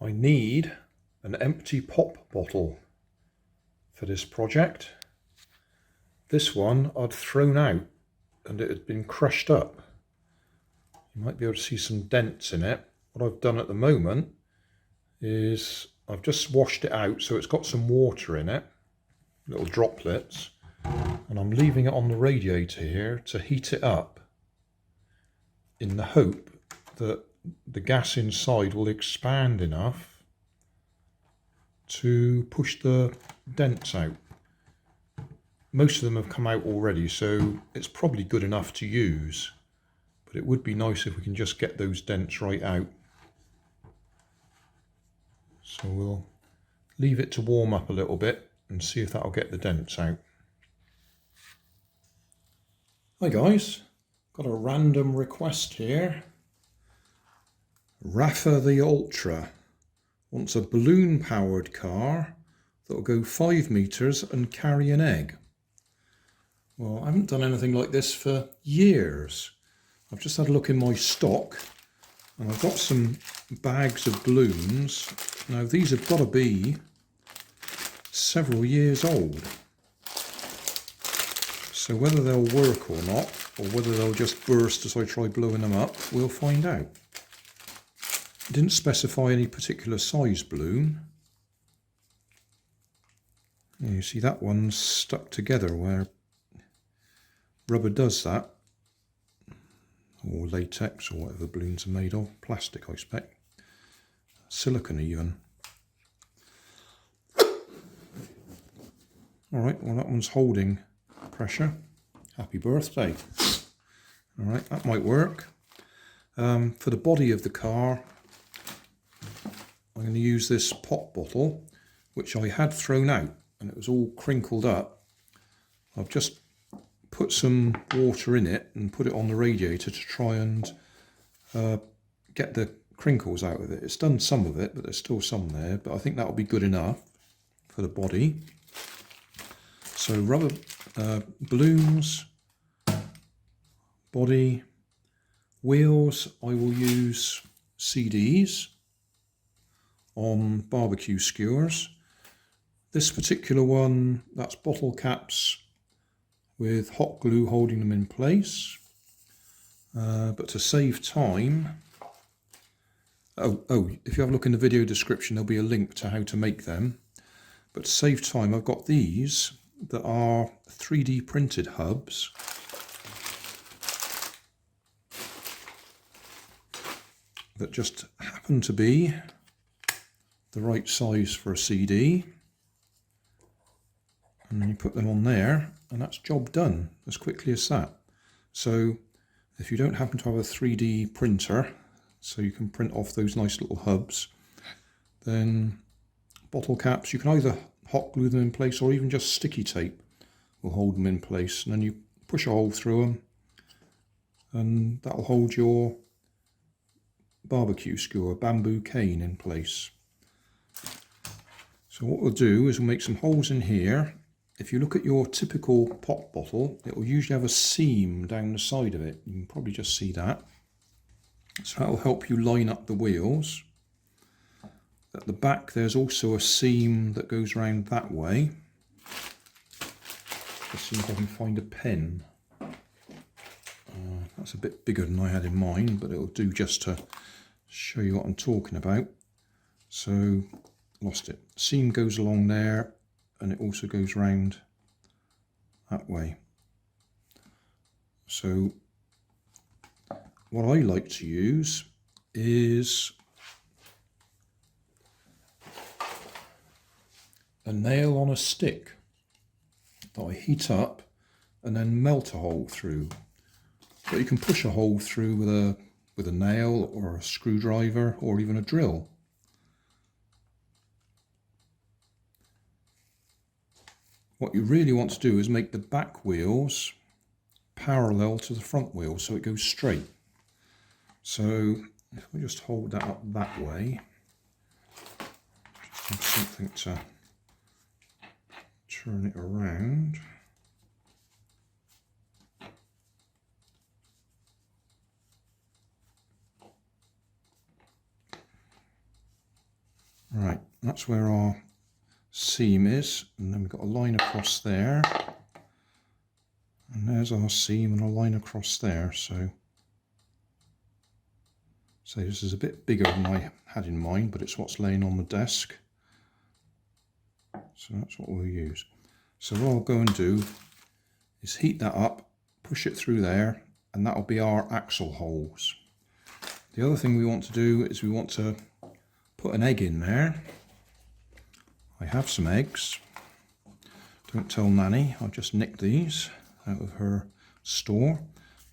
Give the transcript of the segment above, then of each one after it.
I need an empty pop bottle for this project. This one I'd thrown out and it had been crushed up. You might be able to see some dents in it. What I've done at the moment is I've just washed it out so it's got some water in it, little droplets, and I'm leaving it on the radiator here to heat it up in the hope that the gas inside will expand enough to push the dents out. Most of them have come out already, so it's probably good enough to use, but it would be nice if we can just get those dents right out. So we'll leave it to warm up a little bit and see if that'll get the dents out. Hi guys, got a random request here. Rafatheultra wants a balloon powered car that will go 5 meters and carry an egg. Well, I haven't done anything like this for years. I've just had a look in my stock and I've got some bags of balloons. Now these have got to be several years old. So whether they'll work or not, or whether they'll just burst as I try blowing them up, we'll find out. It didn't specify any particular size balloon. You see that one's stuck together where rubber does that, or latex, or whatever balloons are made of, plastic I expect, silicone even. Alright, well that one's holding pressure. Happy birthday. Alright, that might work. For the body of the car, I'm going to use this pop bottle, which I had thrown out and it was all crinkled up. I've just put some water in it and put it on the radiator to try and get the crinkles out of it. It's done some of it, but there's still some there, but I think that'll be good enough for the body. So rubber balloons, body, wheels, I will use CDs on barbecue skewers. This particular one, that's bottle caps with hot glue holding them in place. But to save time, if you have a look in the video description, there'll be a link to how to make them. But to save time, I've got these that are 3D printed hubs. That just happen to be the right size for a CD. And then you put them on there and that's job done as quickly as that. So if you don't happen to have a 3D printer, so you can print off those nice little hubs, then bottle caps, you can either hot glue them in place or even just sticky tape will hold them in place, and then you push a hole through them and that'll hold your barbecue skewer, bamboo cane, in place. So what we'll do is we'll make some holes in here. If you look at your typical pop bottle, it will usually have a seam down the side of it. You can probably just see that. So that will help you line up the wheels. At the back there's also a seam that goes around that way. Let's see if I can find a pen. That's a bit bigger than I had in mind, but it'll do just to show you what I'm talking about. So, lost it. Seam goes along there and it also goes round that way. So what I like to use is a nail on a stick that I heat up and then melt a hole through. But you can push a hole through with a nail or a screwdriver or even a drill. What you really want to do is make the back wheels parallel to the front wheels so it goes straight. So if we just hold that up that way, just have something to turn it around. Right, that's where our seam is, and then we've got a line across there, and there's our seam and a line across there. So this is a bit bigger than I had in mind, but it's what's laying on the desk, so that's what we'll use. So what I'll go and do is heat that up, push it through there, and that'll be our axle holes. The other thing we want to do is we want to put an egg in there. I have some eggs. Don't tell Nanny, I've just nicked these out of her store.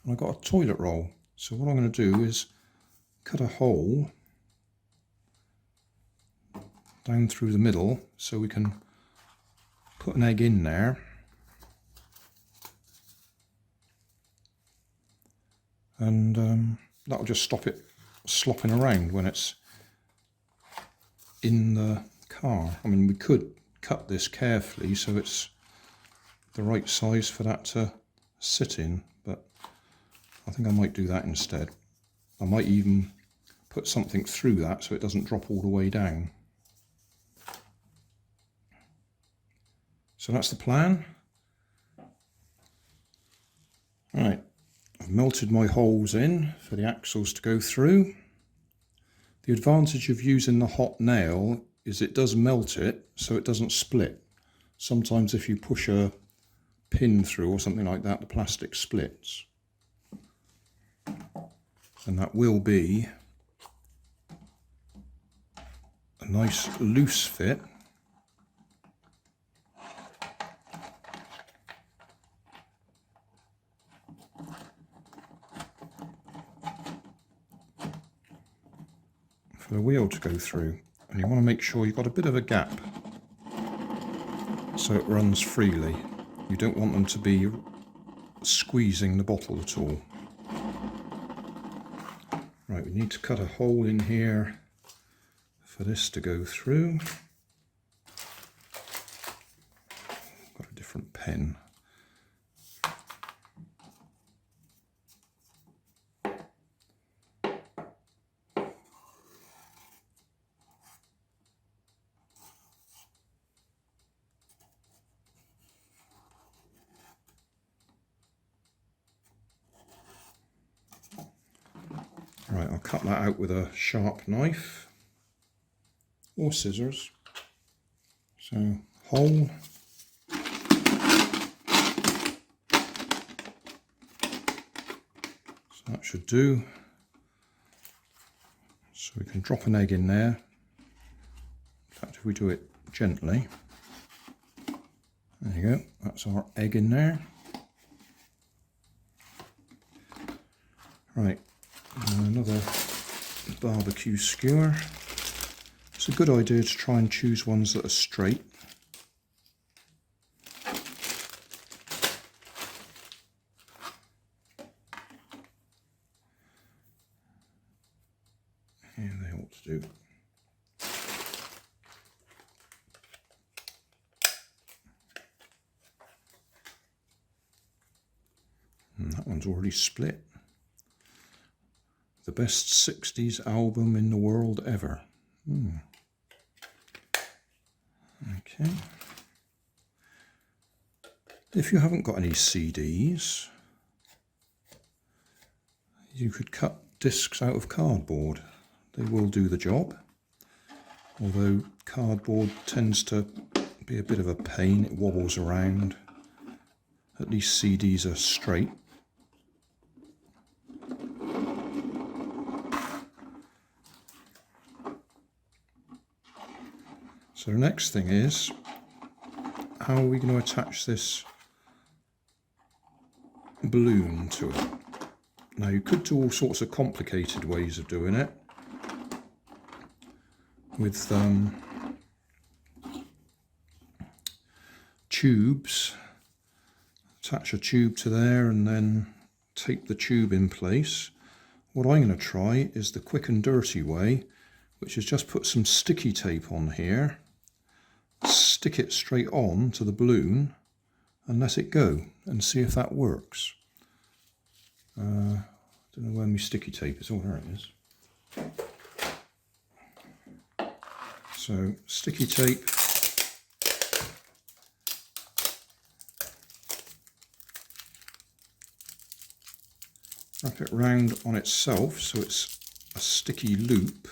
And I've got a toilet roll. So what I'm going to do is cut a hole down through the middle so we can put an egg in there. And that'll just stop it slopping around when it's in the car. I mean, we could cut this carefully so it's the right size for that to sit in, but I think I might do that instead. I might even put something through that so it doesn't drop all the way down. So that's the plan. Right, I've melted my holes in for the axles to go through. The advantage of using the hot nail is it does melt it so it doesn't split. Sometimes if you push a pin through or something like that, the plastic splits. And that will be a nice loose fit. For the wheel to go through, and you want to make sure you've got a bit of a gap so it runs freely. You don't want them to be squeezing the bottle at all. Right, we need to cut a hole in here for this to go through. Got a different pen. Right, I'll cut that out with a sharp knife or scissors. So, hole. So that should do. So we can drop an egg in there. In fact, if we do it gently. There you go, that's our egg in there. Right. Another barbecue skewer. It's a good idea to try and choose ones that are straight. Yeah, they ought to do. And that one's already split. The best 60s album in the world ever. Okay. If you haven't got any CDs, you could cut discs out of cardboard. They will do the job. Although cardboard tends to be a bit of a pain, it wobbles around. At least CDs are straight. So the next thing is, how are we going to attach this balloon to it? Now you could do all sorts of complicated ways of doing it. With tubes, attach a tube to there and then tape the tube in place. What I'm going to try is the quick and dirty way, which is just put some sticky tape on here, stick it straight on to the balloon and let it go and see if that works. I don't know where my sticky tape is. Oh, there it is. So sticky tape. Wrap it round on itself so it's a sticky loop.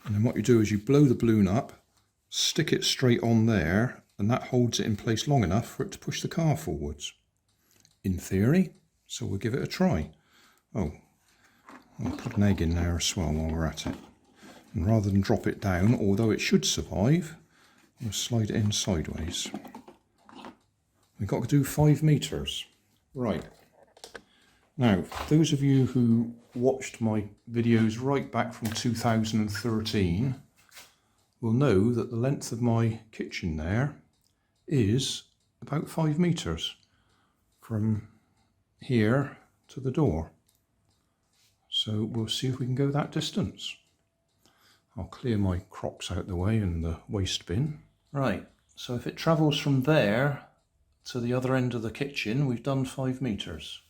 And then what you do is you blow the balloon up, stick it straight on there, and that holds it in place long enough for it to push the car forwards. In theory, so we'll give it a try. Oh, I'll put an egg in there as well while we're at it. And rather than drop it down, although it should survive, we'll slide it in sideways. We've got to do 5 meters. Right. Now, those of you who watched my videos right back from 2013 will know that the length of my kitchen there is about 5 meters from here to the door. So we'll see if we can go that distance. I'll clear my crocs out the way and the waste bin. Right, so if it travels from there to the other end of the kitchen, we've done 5 meters.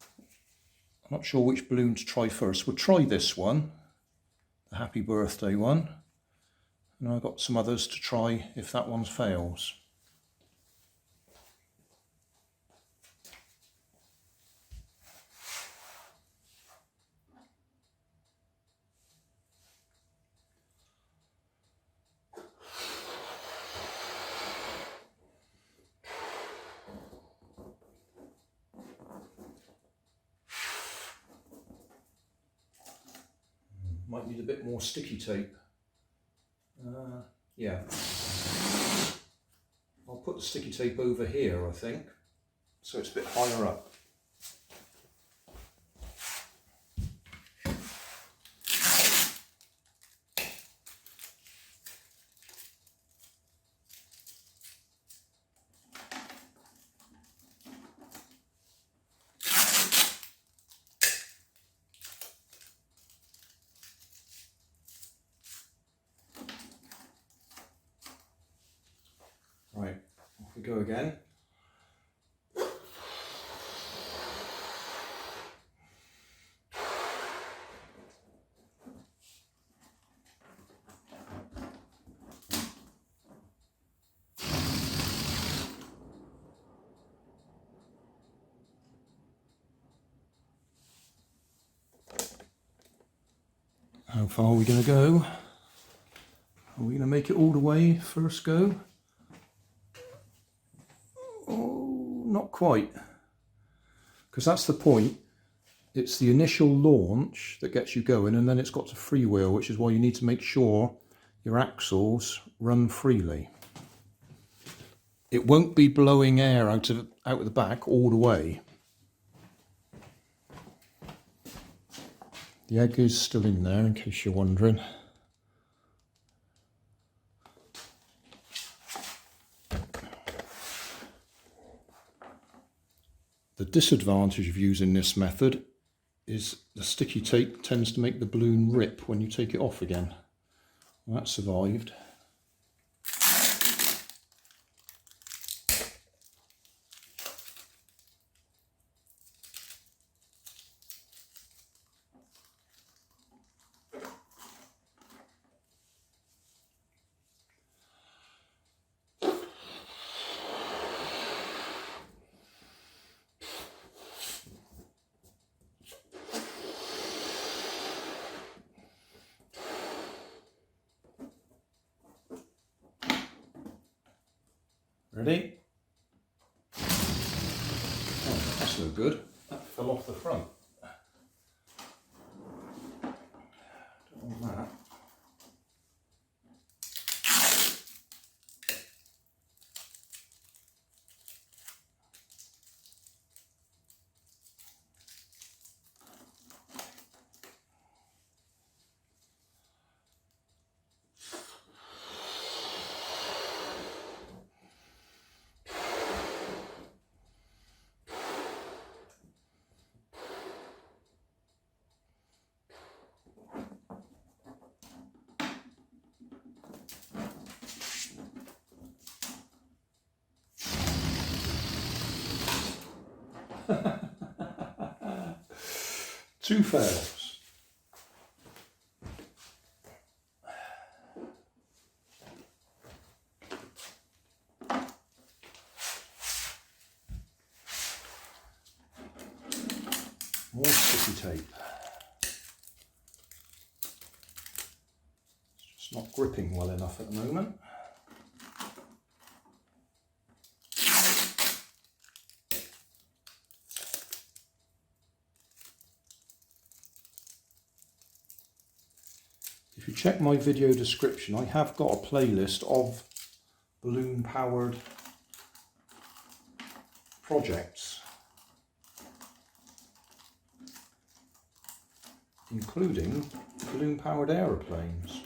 I'm not sure which balloon to try first. We'll try this one, the happy birthday one. And I've got some others to try if that one fails. Might need a bit more sticky tape. Yeah. I'll put the sticky tape over here, I think, so it's a bit higher up. Right, off we go again. How far are we going to go? Are we going to make it all the way first go? Oh, not quite. Because that's the point. It's the initial launch that gets you going, and then it's got to freewheel, which is why you need to make sure your axles run freely. It won't be blowing air out of the back all the way. The egg is still in there, in case you're wondering. The disadvantage of using this method is the sticky tape tends to make the balloon rip when you take it off again. Well, that survived. Ready? Oh, that's no good. That fell off the front. Don't want that. 2 fails. More sticky tape. It's just not gripping well enough at the moment. If you check my video description, I have got a playlist of balloon powered projects, including balloon powered aeroplanes.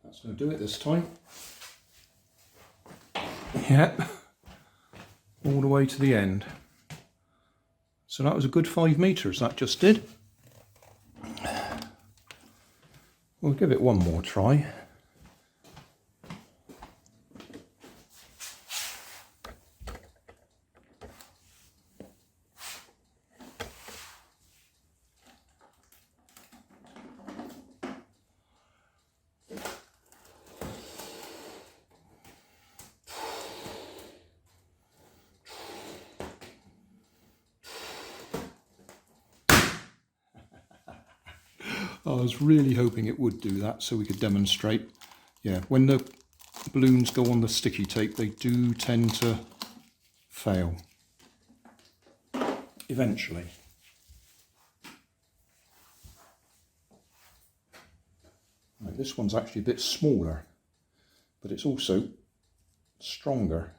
That's going to do it this time. Yep, all the way to the end. So that was a good 5 meters, that just did. We'll give it one more try. I was really hoping it would do that so we could demonstrate. Yeah, when the balloons go on the sticky tape, they do tend to fail eventually. Right, this one's actually a bit smaller, but it's also stronger.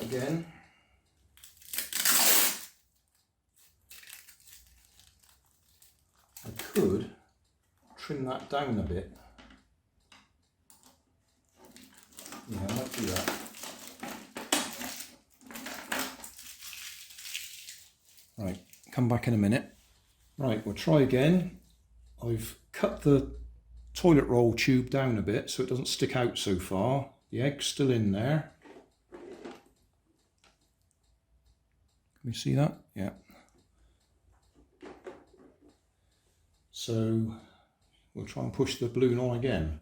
Again, I could trim that down a bit. Yeah, I might do that. Right, come back in a minute. Right, we'll try again. I've cut the toilet roll tube down a bit so it doesn't stick out so far. The egg's still in there. Can you see that? Yeah. So we'll try and push the balloon on again.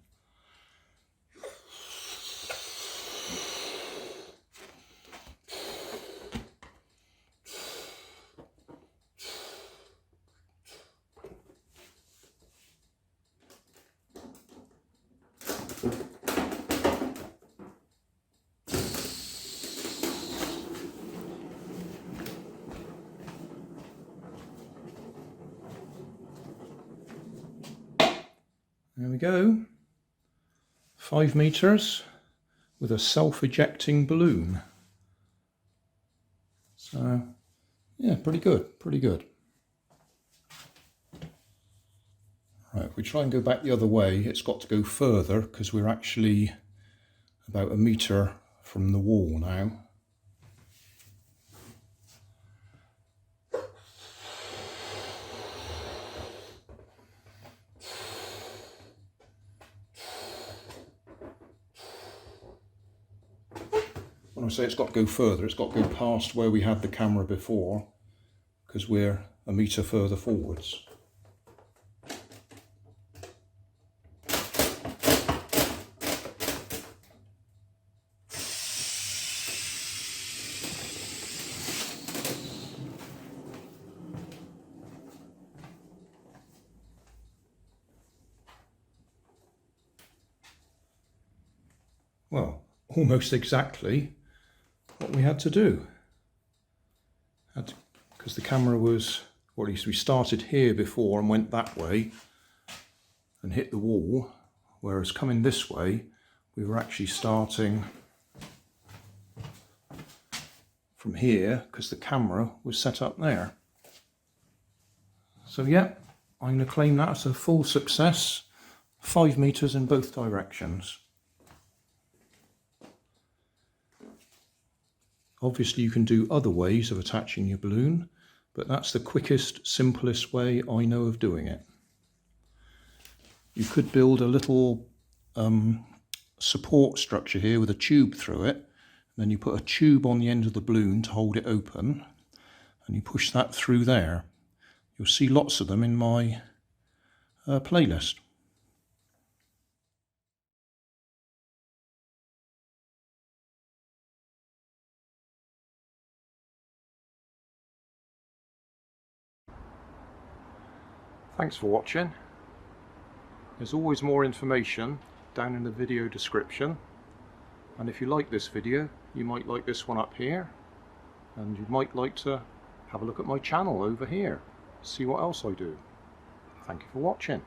There we go, 5 meters with a self-ejecting balloon. So yeah, pretty good, pretty good. Right, if we try and go back the other way, it's got to go further because we're actually about 1 meter from the wall now. When I say it's got to go further, it's got to go past where we had the camera before, because we're 1 meter further forwards. well, almost exactly what we had to do. Because the camera was, or at least we started here before and went that way and hit the wall, whereas coming this way we were actually starting from here because the camera was set up there. So yeah, I'm going to claim that as a full success, 5 meters in both directions. Obviously you can do other ways of attaching your balloon, but that's the quickest, simplest way I know of doing it. You could build a little support structure here with a tube through it, and then you put a tube on the end of the balloon to hold it open, and you push that through there. You'll see lots of them in my playlist. Thanks for watching. There's always more information down in the video description, and if you like this video you might like this one up here, and you might like to have a look at my channel over here, see what else I do. Thank you for watching.